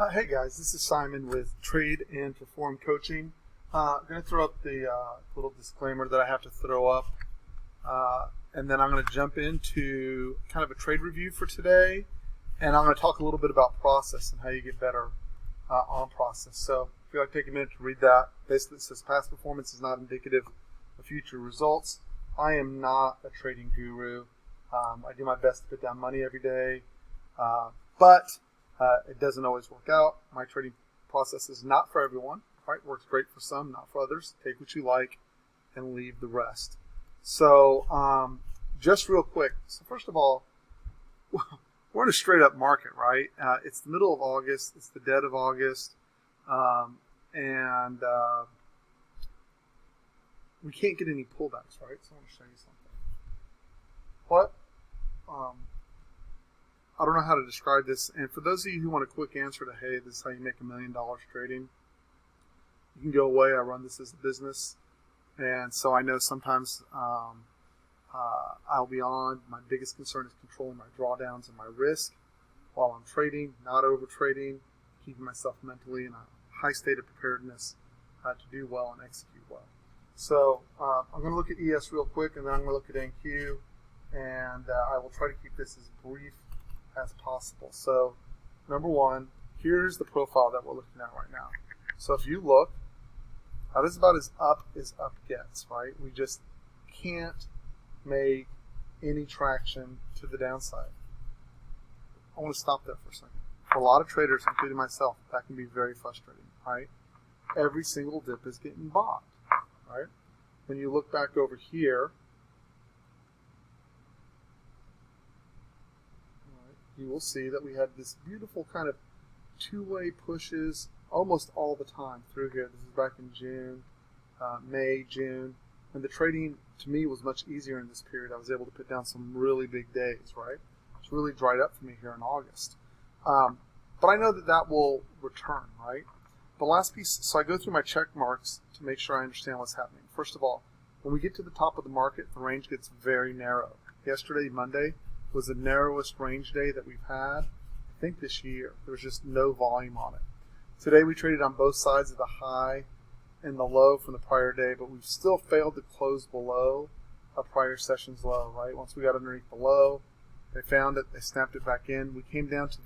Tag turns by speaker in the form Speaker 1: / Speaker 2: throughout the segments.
Speaker 1: Hey guys, this is Simon with Trade and Perform Coaching. I'm going to throw up the little disclaimer that I have to throw up, and then I'm going to jump into kind of a trade review for today, and I'm going to talk a little bit about process and how you get better on process. So if you'd like to take a minute to read that, basically it says past performance is not indicative of future results. I am not a trading guru. I do my best to put down money every day, but it doesn't always work out. My trading process is not for everyone. Right? Works great for some, not for others. Take what you like and leave the rest. So just real quick. So first of all, we're in a straight up market, right? It's the middle of August. It's the dead of August. And we can't get any pullbacks, right? So I want to show you something. What? I don't know how to describe this. And for those of you who want a quick answer to, hey, this is how you make $1 million trading, you can go away. I run this as a business. And so I know sometimes I'll be on. My biggest concern is controlling my drawdowns and my risk while I'm trading, not over trading, keeping myself mentally in a high state of preparedness to do well and execute well. So I'm going to look at ES real quick, and then I'm going to look at NQ, and I will try to keep this as brief as possible. So number one, here's the profile that we're looking at right now. So if you look, that is about as up gets, right? We just can't make any traction to the downside. I want to stop there for a second. For a lot of traders, including myself, that can be very frustrating, right? Every single dip is getting bought, right? When you look back over here, you will see that we had this beautiful kind of two-way pushes almost all the time through here. This is back in June, May, June, and the trading to me was much easier in this period. I was able to put down some really big days, right? It's really dried up for me here in August. But I know that that will return, right? The last piece, so I go through my check marks to make sure I understand what's happening. First of all, when we get to the top of the market, the range gets very narrow. Yesterday, Monday, was the narrowest range day that we've had, I think, this year. There was just no volume on it. Today we traded on both sides of the high and the low from the prior day, but we've still failed to close below a prior session's low, right? Once we got underneath the low, they found it, they snapped it back in. We came down to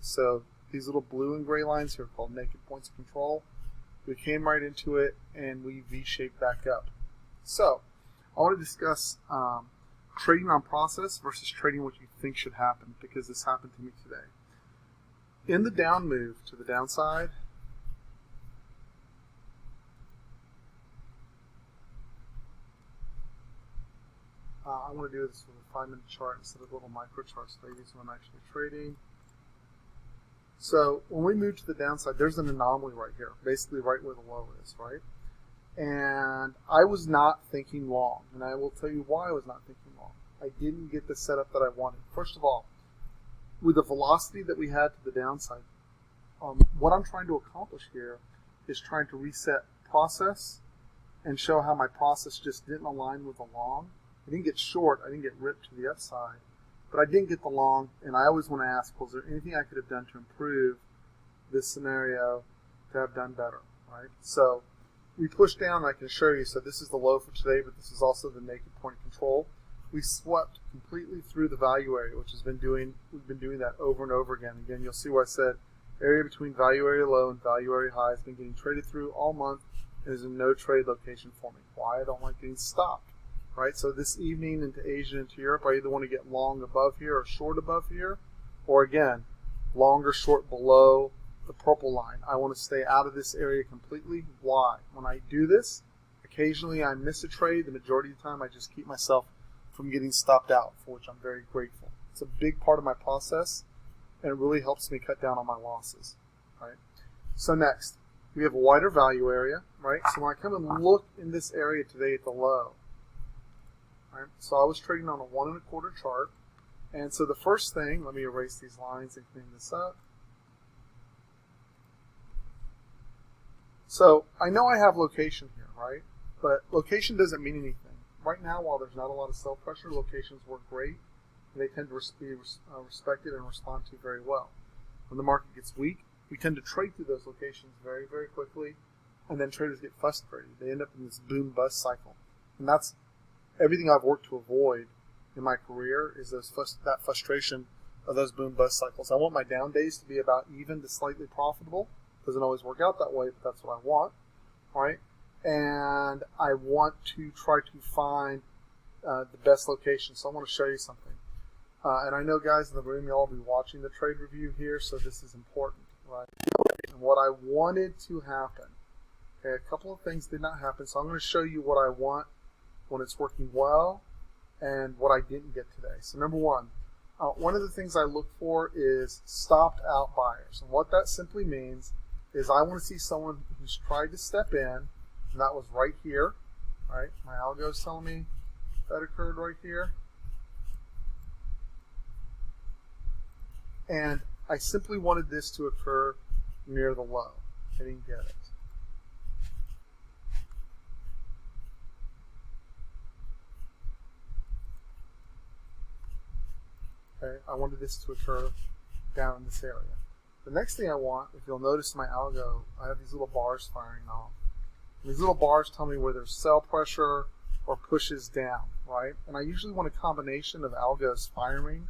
Speaker 1: so these little blue and gray lines here are called naked points of control. We came right into it and we V-shaped back up. So I want to discuss trading on process versus trading what you think should happen, because this happened to me today. In the down move to the downside, I want to do this with a 5-minute chart instead of little micro charts today, so I'm actually trading. So when we move to the downside, there's an anomaly right here, basically right where the low is, right? And I was not thinking long, and I will tell you why I was not thinking long. I didn't get the setup that I wanted. First of all, with the velocity that we had to the downside, what I'm trying to accomplish here is trying to reset process and show how my process just didn't align with the long. I didn't get short, I didn't get ripped to the upside, but I didn't get the long, and I always want to ask, was there anything I could have done to improve this scenario to have done better, right? So we pushed down, I can show you, so this is the low for today, but this is also the naked point of control. We swept completely through the value area, which we've been doing that over and over again. Again, you'll see where I said area between value area low and value area high has been getting traded through all month and is a no trade location for me. Why? I don't like getting stopped, right? So this evening into Asia, into Europe, I either want to get long above here or short above here, or again, long or short below the purple line. I want to stay out of this area completely. Why? When I do this, occasionally I miss a trade. The majority of the time I just keep myself from getting stopped out, for which I'm very grateful. It's a big part of my process, and it really helps me cut down on my losses, right? So next, we have a wider value area, right? So when I come and look in this area today at the low, right? So I was trading on a 1 1/4 chart, and so the first thing, let me erase these lines and clean this up. So I know I have location here, right? But location doesn't mean anything. Right now, while there's not a lot of sell pressure, locations work great. They tend to be respected and respond to very well. When the market gets weak, we tend to trade through those locations very, very quickly, and then traders get frustrated. They end up in this boom-bust cycle. And that's everything I've worked to avoid in my career is that frustration of those boom-bust cycles. I want my down days to be about even to slightly profitable. Doesn't always work out that way, but that's what I want, right? And I want to try to find the best location. So I want to show you something. And I know, guys in the room, you all will be watching the trade review here, so this is important, right? And what I wanted to happen, okay, a couple of things did not happen, so I'm going to show you what I want when it's working well and what I didn't get today. So number one of the things I look for is stopped out buyers. And what that simply means is I want to see someone who's tried to step in, and that was right here, right? My algo is telling me that occurred right here. And I simply wanted this to occur near the low. I didn't get it. Okay, I wanted this to occur down in this area. The next thing I want, if you'll notice my algo, I have these little bars firing off. And these little bars tell me where there's sell pressure or pushes down, right? And I usually want a combination of algos firing,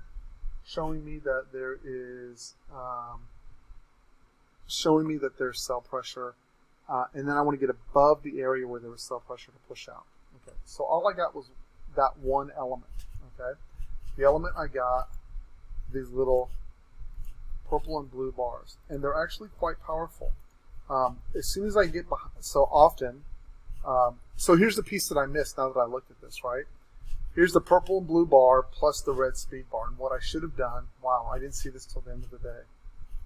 Speaker 1: showing me that there is, there's sell pressure, and then I want to get above the area where there was sell pressure to push out. Okay, so all I got was that one element. Okay, the element I got, these little purple and blue bars, and they're actually quite powerful. As soon as I get behind, so here's the piece that I missed now that I looked at this, right? Here's the purple and blue bar plus the red speed bar, and what I should have done, wow, I didn't see this till the end of the day.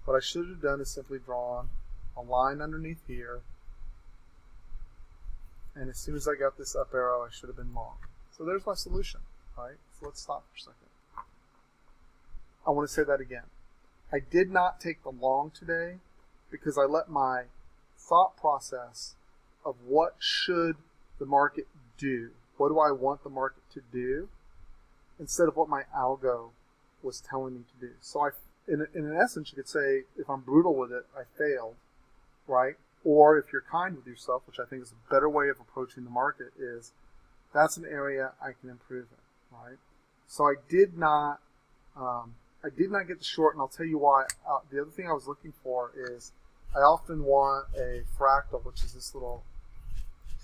Speaker 1: What I should have done is simply drawn a line underneath here, and as soon as I got this up arrow, I should have been long. So there's my solution, right? So let's stop for a second. I want to say that again. I did not take the long today because I let my thought process of what should the market do, what do I want the market to do, instead of what my algo was telling me to do. So in essence, you could say, if I'm brutal with it, I failed, right? Or if you're kind with yourself, which I think is a better way of approaching the market, is that's an area I can improve in, right? So I did not get the short, and I'll tell you why. The other thing I was looking for is I often want a fractal, which is this little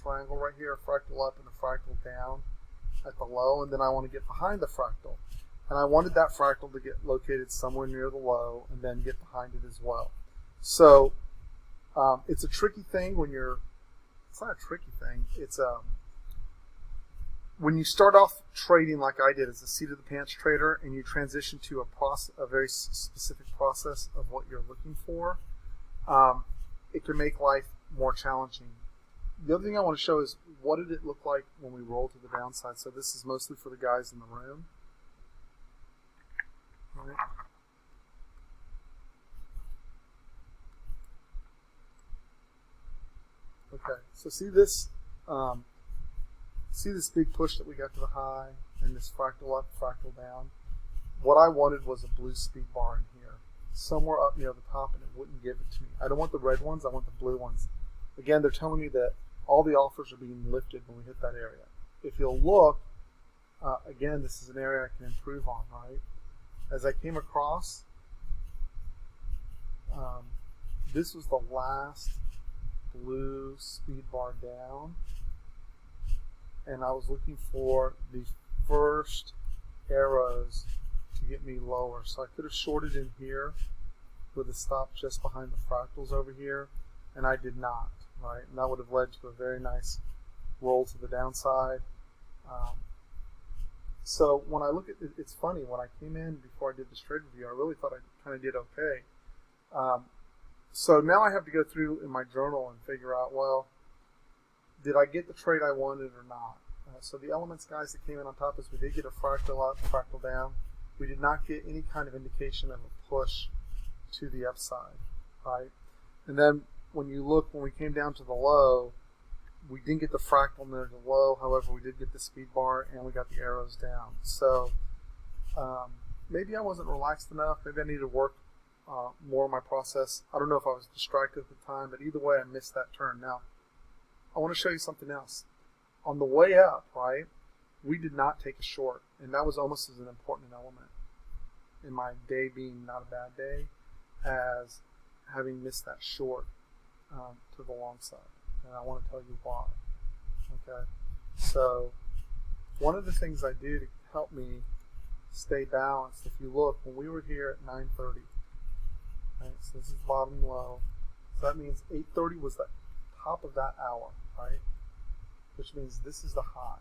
Speaker 1: triangle right here, a fractal up and a fractal down at the low, and then I want to get behind the fractal. And I wanted that fractal to get located somewhere near the low and then get behind it as well. So it's a tricky thing when it's not a tricky thing, it's when you start off trading like I did as a seat of the pants trader and you transition to a very specific process of what you're looking for, it can make life more challenging. The other thing I want to show is what did it look like when we rolled to the downside. So this is mostly for the guys in the room. All right. Okay, so see this big push that we got to the high and this fractal up, fractal down. What I wanted was a blue speed bar in here, somewhere up near the top, and it wouldn't give it to me. I don't want the red ones, I want the blue ones. Again, they're telling me that all the offers are being lifted when we hit that area. If you'll look, again, this is an area I can improve on, right? As I came across, this was the last blue speed bar down, and I was looking for the first arrows to get me lower. So I could have shorted in here with a stop just behind the fractals over here, and I did not, right? And that would have led to a very nice roll to the downside. So when I look at it, it's funny, when I came in before I did this trade review, I really thought I kind of did okay. So now I have to go through in my journal and figure out, well, did I get the trade I wanted or not? So the elements guys that came in on top is we did get a fractal up, fractal down. We did not get any kind of indication of a push to the upside, right? And then when you look, when we came down to the low, we didn't get the fractal near the low. However, we did get the speed bar and we got the arrows down. So maybe I wasn't relaxed enough. Maybe I need to work more of my process. I don't know if I was distracted at the time, but either way, I missed that turn. Now, I want to show you something else. On the way up, right, we did not take a short, and that was almost as an important element in my day being not a bad day as having missed that short to the long side. And I want to tell you why. Okay, so one of the things I do to help me stay balanced, if you look, when we were here at 9:30, right, so this is bottom low, so that means 8:30 was the top of that hour, right, which means this is the high.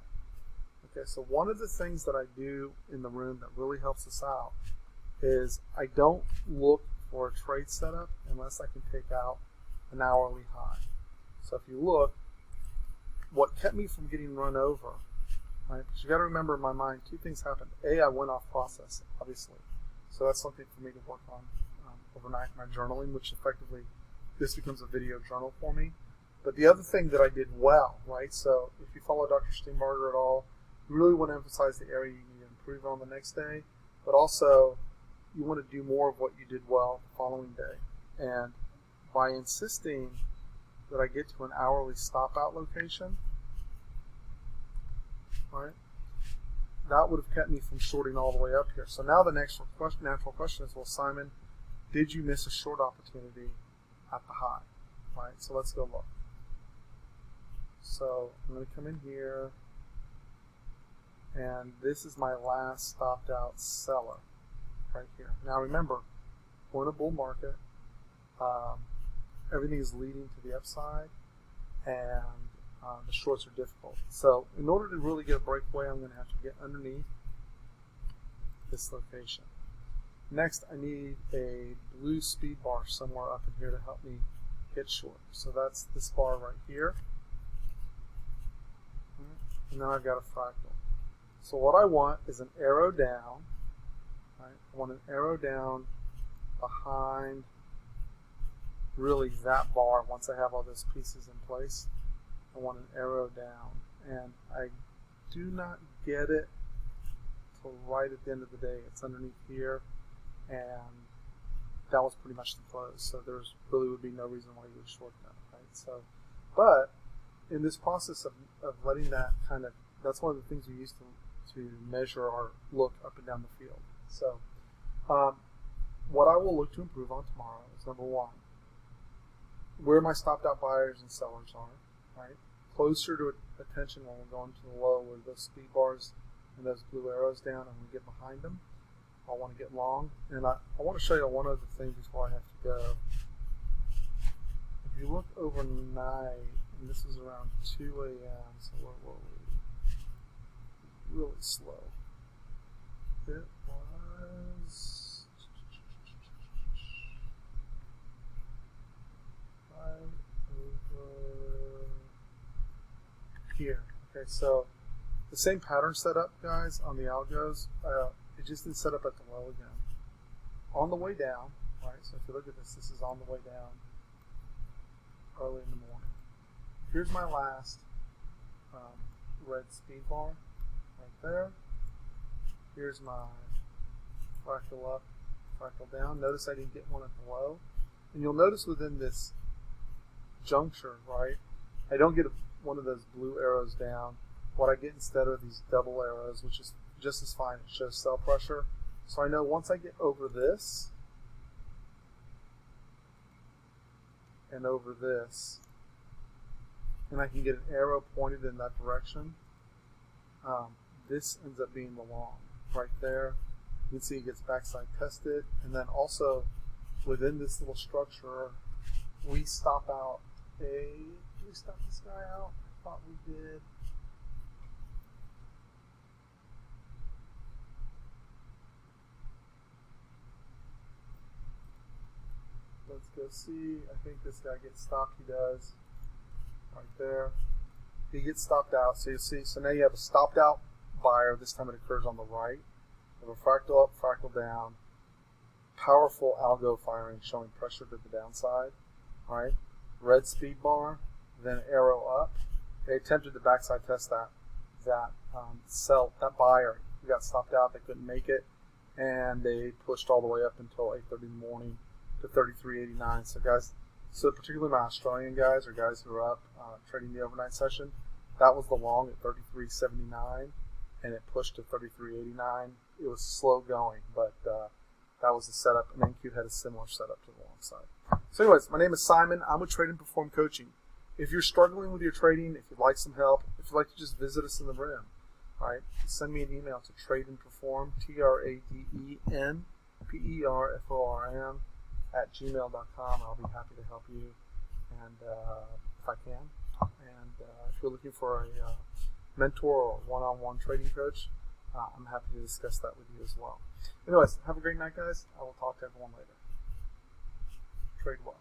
Speaker 1: Okay, so one of the things that I do in the room that really helps us out is I don't look for a trade setup unless I can take out an hourly high. So if you look, what kept me from getting run over, right, because you got to remember in my mind, two things happened. A, I went off process, obviously. So that's something for me to work on overnight, my journaling, which effectively, this becomes a video journal for me. But the other thing that I did well, right, so if you follow Dr. Steenbarger at all, you really want to emphasize the area you need to improve on the next day, but also you want to do more of what you did well the following day. And by insisting that I get to an hourly stop out location, right, that would have kept me from shorting all the way up here. So now the next natural question is, well, Simon, did you miss a short opportunity at the high? Right, so let's go look. So I'm going to come in here, and this is my last stopped out seller right here. Now remember, we're in a bull market. Everything is leading to the upside, and the shorts are difficult. So in order to really get a breakaway, I'm going to have to get underneath this location. Next, I need a blue speed bar somewhere up in here to help me get short. So that's this bar right here. And then I've got a fractal. So what I want is an arrow down. Right? I want an arrow down behind really that bar. Once I have all those pieces in place, I want an arrow down. And I do not get it till right at the end of the day. It's underneath here, and that was pretty much the close. So there's really would be no reason why you would short that, right? So, but in this process of letting that kind of, that's one of the things we use to measure our look up and down the field. So what I will look to improve on tomorrow is, number one, where my stopped out buyers and sellers are, right? Closer to attention when we're going to the low, where those speed bars and those blue arrows down, and we get behind them. I want to get long. And I want to show you one other thing before I have to go. If you look overnight, and this is around 2 a.m., so where were we? Really slow. It was right over here. Okay, so the same pattern setup, guys, on the algos. It just didn't set up at the low again. On the way down, right? So if you look at this, this is on the way down early in the morning. Here's my last red speed bar right there. Here's my fractal up, fractal down. Notice I didn't get one at the low. And you'll notice within this juncture, right, I don't get one of those blue arrows down. What I get instead are these double arrows, which is just as fine. It shows sell pressure. So I know once I get over this and over this, and I can get an arrow pointed in that direction, this ends up being the long right there. You can see it gets backside tested, and then also within this little structure, we stop out did we stop this guy out? I thought we did. Let's go see. I think this guy gets stopped. He does. Right there. He gets stopped out. So you see, so now you have a stopped out buyer. This time it occurs on the right. You have a fractal up, fractal down. Powerful algo firing showing pressure to the downside. Right. Red speed bar, then arrow up. They attempted to backside test that buyer. He got stopped out. They couldn't make it, and they pushed all the way up until 8:30 in the morning. to 33.89. So guys, particularly my Australian guys or guys who are up trading the overnight session, that was the long at 33.79, and it pushed to 33.89. It was slow going, but that was the setup, and NQ had a similar setup to the long side. So anyways, my name is Simon. I'm with Trade and Perform Coaching. If you're struggling with your trading, if you'd like some help, if you'd like to just visit us in the room, all right, send me an email to TRADENPERFORM, TRADENPERFORM @gmail.com. I'll be happy to help you, and if I can. And if you're looking for a mentor or one-on-one trading coach, I'm happy to discuss that with you as well. Anyways, have a great night, guys. I will talk to everyone later. Trade well.